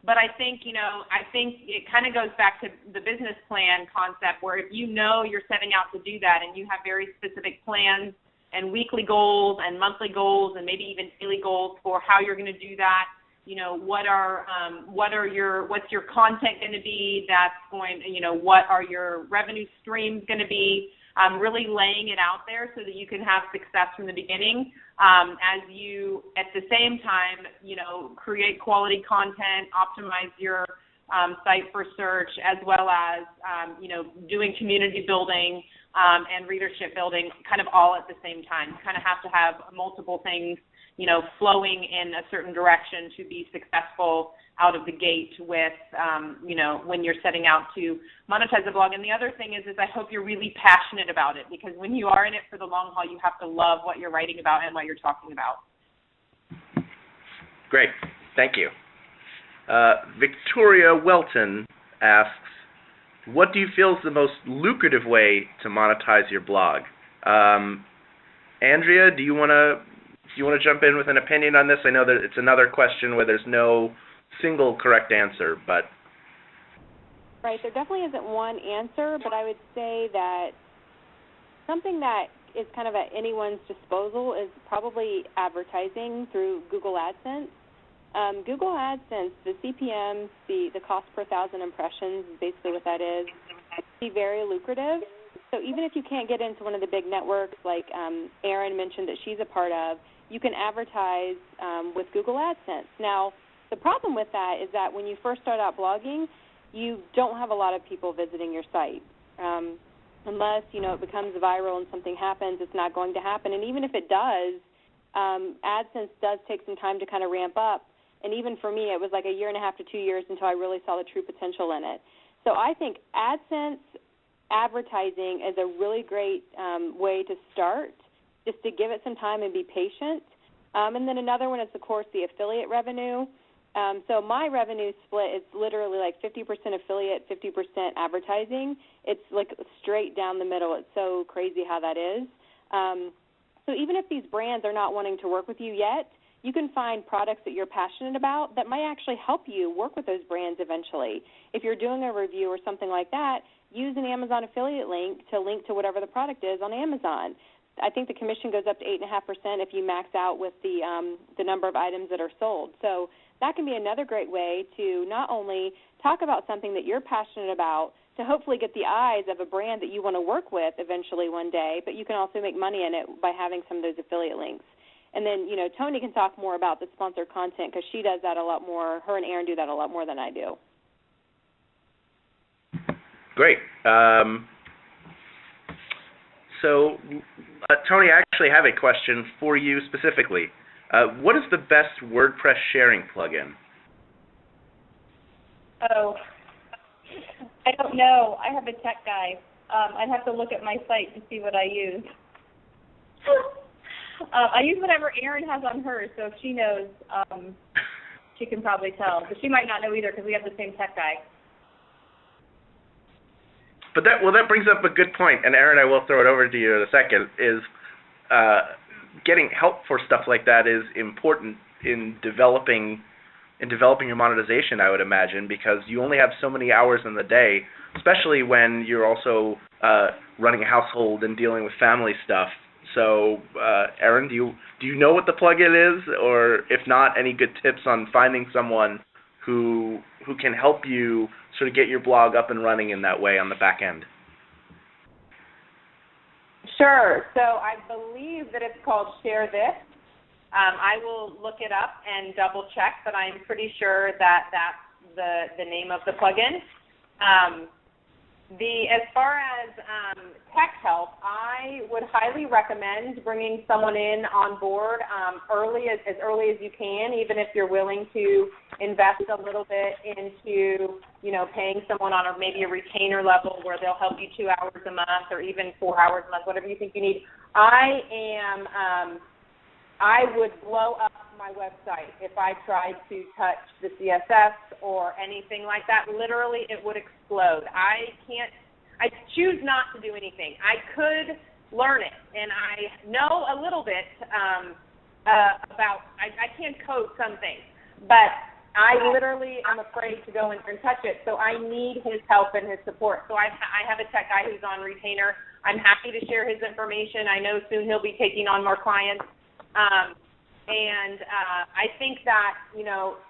D: But I think it kind of goes back to the business plan concept, where if you know you're setting out to do that and you have very specific plans and weekly goals and monthly goals and maybe even daily goals for how you're going to do that, what's your content going to be, what are your revenue streams going to be, really laying it out there so that you can have success from the beginning, as you, at the same time, create quality content, optimize your site for search, as well as, doing community building and readership building kind of all at the same time. You kind of have to have multiple things, flowing in a certain direction to be successful out of the gate with, when you're setting out to monetize a blog. And the other thing is I hope you're really passionate about it, because when you are in it for the long haul, you have to love what you're writing about and what you're talking about.
A: Great. Thank you. Victoria Welton asks, what do you feel is the most lucrative way to monetize your blog? Andrea, do you want to you want to jump in with an opinion on this? I know that it's another question where there's no single correct answer, but...
C: Right, there definitely isn't one answer, but I would say that something that is kind of at anyone's disposal is probably advertising through Google AdSense. Google AdSense, the CPMs, the cost per 1,000 impressions is basically what that is, be very lucrative. So even if you can't get into one of the big networks like Erin mentioned that she's a part of, you can advertise with Google AdSense. Now, the problem with that is that when you first start out blogging, you don't have a lot of people visiting your site. Unless, it becomes viral and something happens, it's not going to happen. And even if it does, AdSense does take some time to kind of ramp up. And even for me, it was like 1.5 to 2 years until I really saw the true potential in it. So I think AdSense advertising is a really great way to start, just to give it some time and be patient. And then another one is, of course, the affiliate revenue. So my revenue split is literally like 50% affiliate, 50% advertising. It's like straight down the middle. It's so crazy how that is. So even if these brands are not wanting to work with you yet, you can find products that you're passionate about that might actually help you work with those brands eventually. If you're doing a review or something like that, use an Amazon affiliate link to whatever the product is on Amazon. I think the commission goes up to 8.5% if you max out with the number of items that are sold. So that can be another great way to not only talk about something that you're passionate about to hopefully get the eyes of a brand that you want to work with eventually one day, but you can also make money in it by having some of those affiliate links. And then, Tony can talk more about the sponsored content because she does that a lot more. Her and Erin do that a lot more than I do.
A: Great. So, Tony, I actually have a question for you specifically. What is the best WordPress sharing plugin?
B: Oh, I don't know. I have a tech guy. I'd have to look at my site to see what I use. I use whatever Erin has on hers, so if she knows, she can probably tell. But she might not know either because we have the same tech guy.
A: But that brings up a good point, and Erin, I will throw it over to you in a second, is getting help for stuff like that is important in developing your monetization, I would imagine, because you only have so many hours in the day, especially when you're also running a household and dealing with family stuff. So, Erin, do you know what the plugin is, or if not, any good tips on finding someone who can help you sort of get your blog up and running in that way on the back end?
D: Sure. So I believe that it's called Share This. I will look it up and double check, but I'm pretty sure that that's the name of the plugin. As far as tech help, I would highly recommend bringing someone in on board as early as you can, even if you're willing to invest a little bit into, paying someone on maybe a retainer level where they'll help you 2 hours a month or even 4 hours a month, whatever you think you need. I would blow up my website if I tried to touch the CSS or anything like that. Literally, it would explode. I choose not to do anything. I could learn it, and I know a little bit about, I can code some things, but I literally am afraid to go and touch it, so I need his help and his support. So I have a tech guy who's on retainer. I'm happy to share his information. I know soon he'll be taking on more clients. I think that,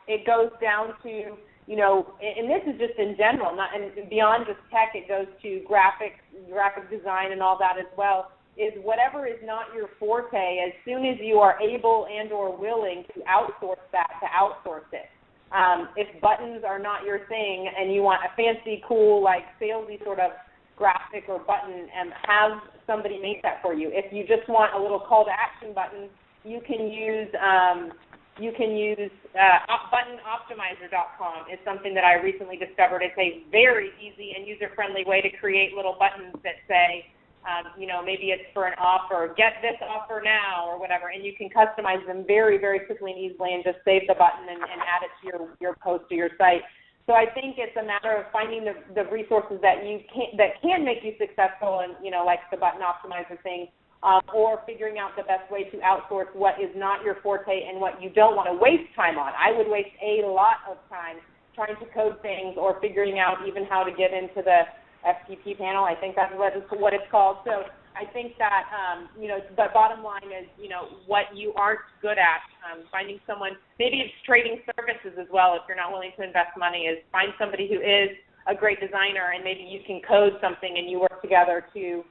D: it goes down to, and this is just in general, and beyond just tech, it goes to graphic design and all that as well, is whatever is not your forte, as soon as you are able and or willing to outsource that, to outsource it. If buttons are not your thing and you want a fancy, cool, like salesy sort of graphic or button, have somebody make that for you. If you just want a little call to action button, you can use buttonoptimizer.com is something that I recently discovered. It's a very easy and user-friendly way to create little buttons that say, maybe it's for an offer, get this offer now or whatever, and you can customize them very, very quickly and easily and just save the button and add it to your post or your site. So I think it's a matter of finding the resources that can make you successful and, like the button optimizer thing, or figuring out the best way to outsource what is not your forte and what you don't want to waste time on. I would waste a lot of time trying to code things or figuring out even how to get into the FTP panel. I think that's what it's called. So I think that, the bottom line is, what you aren't good at, finding someone, maybe it's trading services as well if you're not willing to invest money, is find somebody who is a great designer and maybe you can code something and you work together to,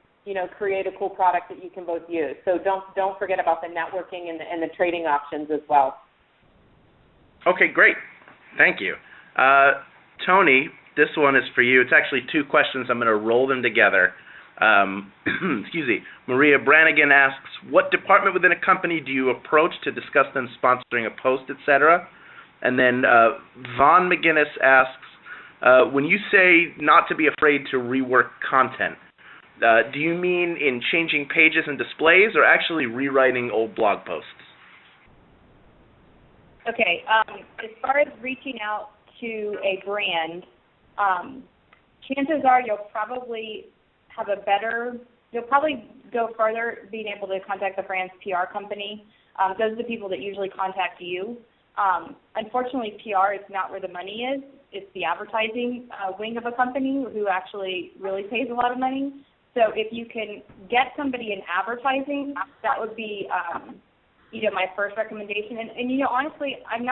D: create a cool product that you can both use. So don't forget about the networking and the trading options as well.
A: Okay, great. Thank you. Tony, this one is for you. It's actually two questions. I'm going to roll them together. Excuse me. Maria Brannigan asks, what department within a company do you approach to discuss them sponsoring a post, etc.? And then Vaughn McGinnis asks, when you say not to be afraid to rework content, do you mean in changing pages and displays or actually rewriting old blog posts?
B: Okay. As far as reaching out to a brand, chances are you'll probably go further being able to contact the brand's PR company. Those are the people that usually contact you. Unfortunately, PR is not where the money is. It's the advertising wing of a company who actually really pays a lot of money. So if you can get somebody in advertising, that would be my first recommendation. And honestly, I'm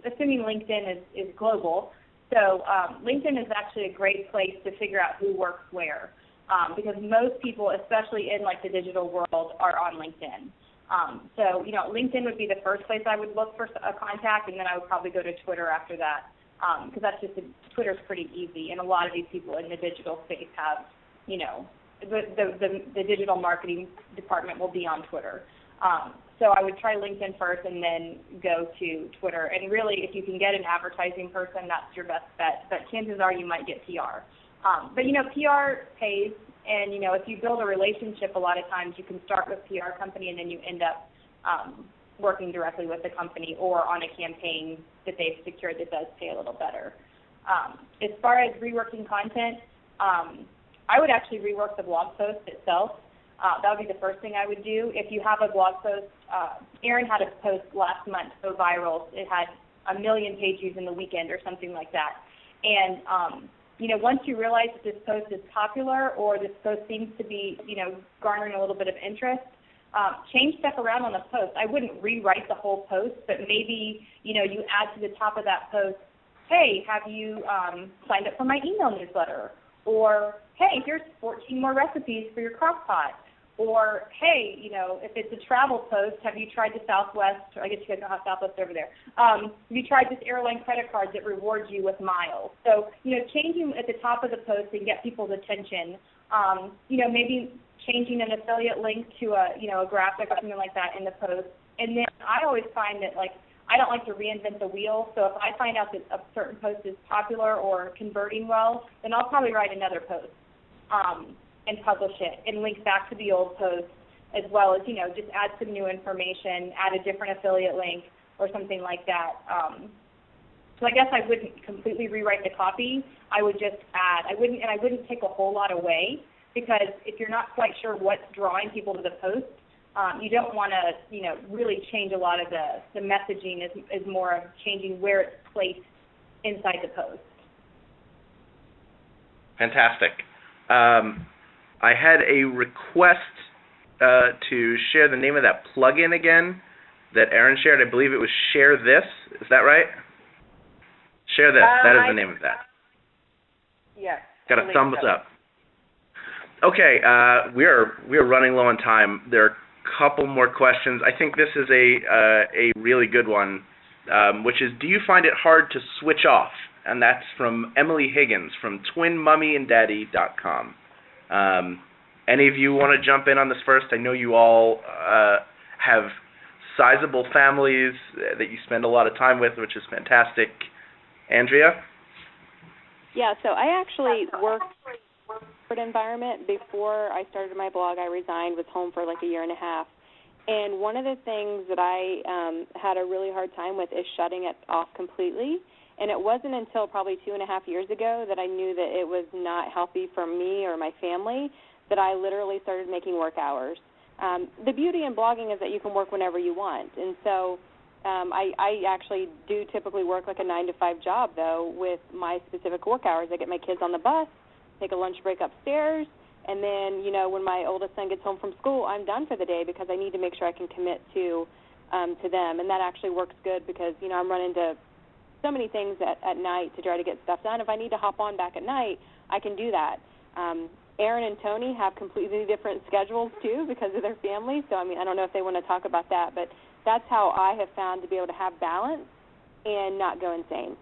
B: assuming LinkedIn is global. So LinkedIn is actually a great place to figure out who works where, because most people, especially in the digital world, are on LinkedIn. So LinkedIn would be the first place I would look for a contact, and then I would probably go to Twitter after that, because Twitter's pretty easy, and a lot of these people in the digital space have, the digital marketing department will be on Twitter. So I would try LinkedIn first and then go to Twitter. And really, if you can get an advertising person, that's your best bet. But chances are you might get PR. But PR pays, and, if you build a relationship, a lot of times you can start with PR company and then you end up working directly with the company or on a campaign that they've secured that does pay a little better. As far as reworking content, I would actually rework the blog post itself. That would be the first thing I would do. If you have a blog post, Erin had a post last month go viral. It had 1 million page views in the weekend or something like that. And, once you realize that this post is popular or this post seems to be, garnering a little bit of interest, change stuff around on the post. I wouldn't rewrite the whole post, but maybe, you add to the top of that post, hey, have you signed up for my email newsletter? Or, hey, here's 14 more recipes for your crock pot. Or, hey, if it's a travel post, have you tried the Southwest, or I guess you guys don't have Southwest over there. Have you tried this airline credit card that rewards you with miles? So, changing at the top of the post and get people's attention. Maybe changing an affiliate link to a graphic or something like that in the post. And then I always find that, I don't like to reinvent the wheel, so if I find out that a certain post is popular or converting well, then I'll probably write another post and publish it and link back to the old post, as well as, just add some new information, add a different affiliate link or something like that. So I guess I wouldn't completely rewrite the copy. I would just add. I wouldn't take a whole lot away, because if you're not quite sure what's drawing people to the post, you don't want to, really change a lot of the messaging. Is more of changing where it's placed inside the post.
A: Fantastic. I had a request to share the name of that plugin again that Erin shared. I believe it was Share This. Is that right? Share This. That is the name of that.
D: Yes.
A: Got a thumbs up. Okay, we are running low on time. There are a couple more questions. I think this is a really good one, which is, do you find it hard to switch off? And that's from Emily Higgins from twinmummyanddaddy.com. Any of you want to jump in on this first? I know you all have sizable families that you spend a lot of time with, which is fantastic. Andrea?
C: Yeah, so I actually worked in an environment. Before I started my blog, I resigned, was home for like a year and a half. And one of the things that I had a really hard time with is shutting it off completely. And it wasn't until probably 2.5 years ago that I knew that it was not healthy for me or my family that I literally started making work hours. The beauty in blogging is that you can work whenever you want. And so I actually do typically work like a 9-to-5 job, though, with my specific work hours. I get my kids on the bus, take a lunch break upstairs, and then, when my oldest son gets home from school, I'm done for the day because I need to make sure I can commit to them. And that actually works good because, I'm running into so many things at night to try to get stuff done. If I need to hop on back at night, I can do that. Aaron and Tony have completely different schedules, too, because of their family. So, I don't know if they want to talk about that, but that's how I have found to be able to have balance and not go insane.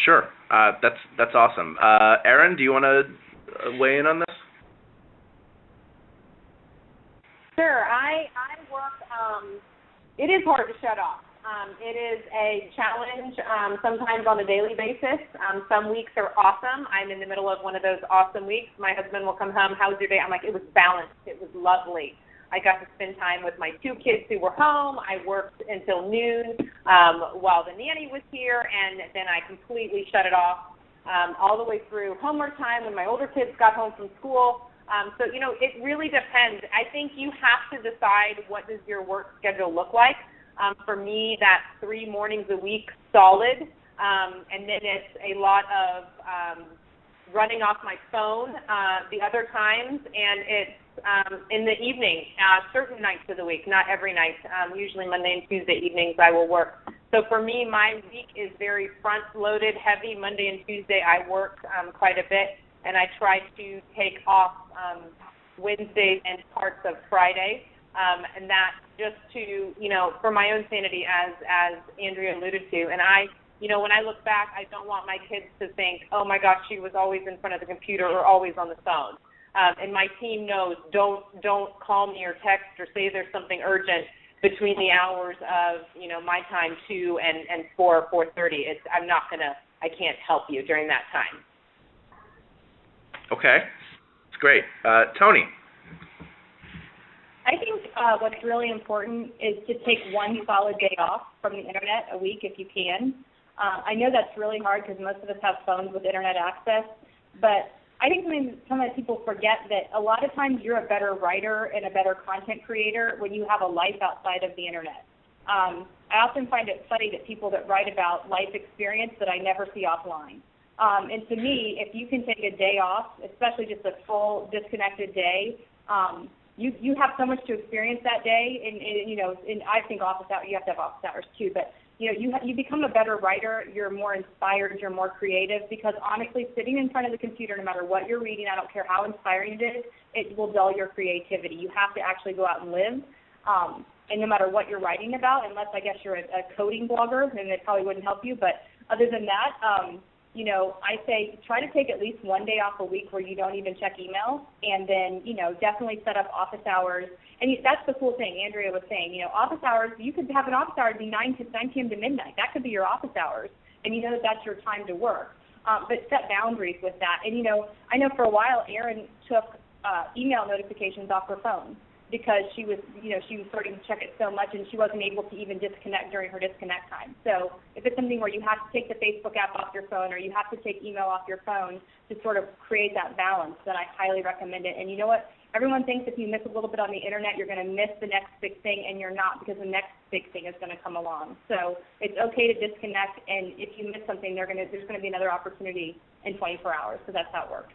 A: Sure. That's awesome. Aaron, do you want to weigh in on this?
D: Sure. I work, it is hard to shut off. It is a challenge sometimes on a daily basis. Some weeks are awesome. I'm in the middle of one of those awesome weeks. My husband will come home, "How was your day?" I'm like, "It was balanced. It was lovely. I got to spend time with my 2 kids who were home. I worked until noon while the nanny was here, and then I completely shut it off all the way through homework time when my older kids got home from school." So, it really depends. I think you have to decide what does your work schedule look like. For me, that's 3 mornings a week solid, and then it's a lot of running off my phone the other times, and it's in the evening, certain nights of the week, not every night. Usually Monday and Tuesday evenings I will work. So for me, my week is very front-loaded, heavy. Monday and Tuesday I work quite a bit, and I try to take off Wednesdays and parts of Friday, and that just to, for my own sanity, as Andrea alluded to. And when I look back, I don't want my kids to think, "Oh my gosh, she was always in front of the computer or always on the phone." And my team knows, don't call me or text or say there's something urgent between the hours of, my time 2 and 4 or 4:30. I can't help you during that time.
A: Okay. It's great. Tony.
B: I think what's really important is to take one solid day off from the internet a week if you can. I know that's really hard because most of us have phones with internet access, but I think some people forget that a lot of times you're a better writer and a better content creator when you have a life outside of the internet. I often find it funny that people that write about life experience that I never see offline. And to me, if you can take a day off, especially just a full disconnected day, you have so much to experience that day, and I think office hours, you have to have office hours too, but you become a better writer, you're more inspired, you're more creative, because honestly, sitting in front of the computer, no matter what you're reading, I don't care how inspiring it is, it will dull your creativity. You have to actually go out and live, and no matter what you're writing about, unless I guess you're a coding blogger, then it probably wouldn't help you, but other than that, I say try to take at least one day off a week where you don't even check email, and then, definitely set up office hours. And that's the cool thing Andrea was saying, office hours, you could have an office hour be 9 p.m. to midnight. That could be your office hours, and that's your time to work. But set boundaries with that. And, I know for a while Erin took email notifications off her phone because she was starting to check it so much, and she wasn't able to even disconnect during her disconnect time. So if it's something where you have to take the Facebook app off your phone or you have to take email off your phone to sort of create that balance, then I highly recommend it. And you know what? Everyone thinks if you miss a little bit on the internet, you're going to miss the next big thing, and you're not, because the next big thing is going to come along. So it's okay to disconnect, and if you miss something, there's going to be another opportunity in 24 hours. So that's how it works.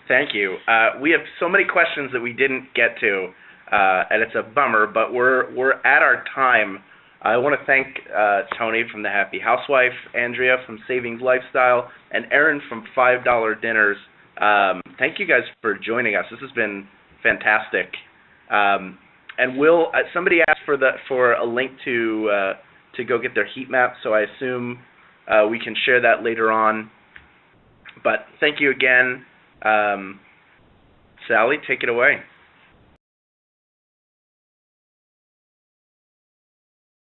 A: Thank you. We have so many questions that we didn't get to, and it's a bummer, but we're at our time. I want to thank Tony from The Happy Housewife, Andrea from Savings Lifestyle, and Aaron from $5 Dinners. Thank you guys for joining us. This has been fantastic. And somebody asked for a link to go get their heat map, so I assume we can share that later on. But thank you again. Sally, take it away.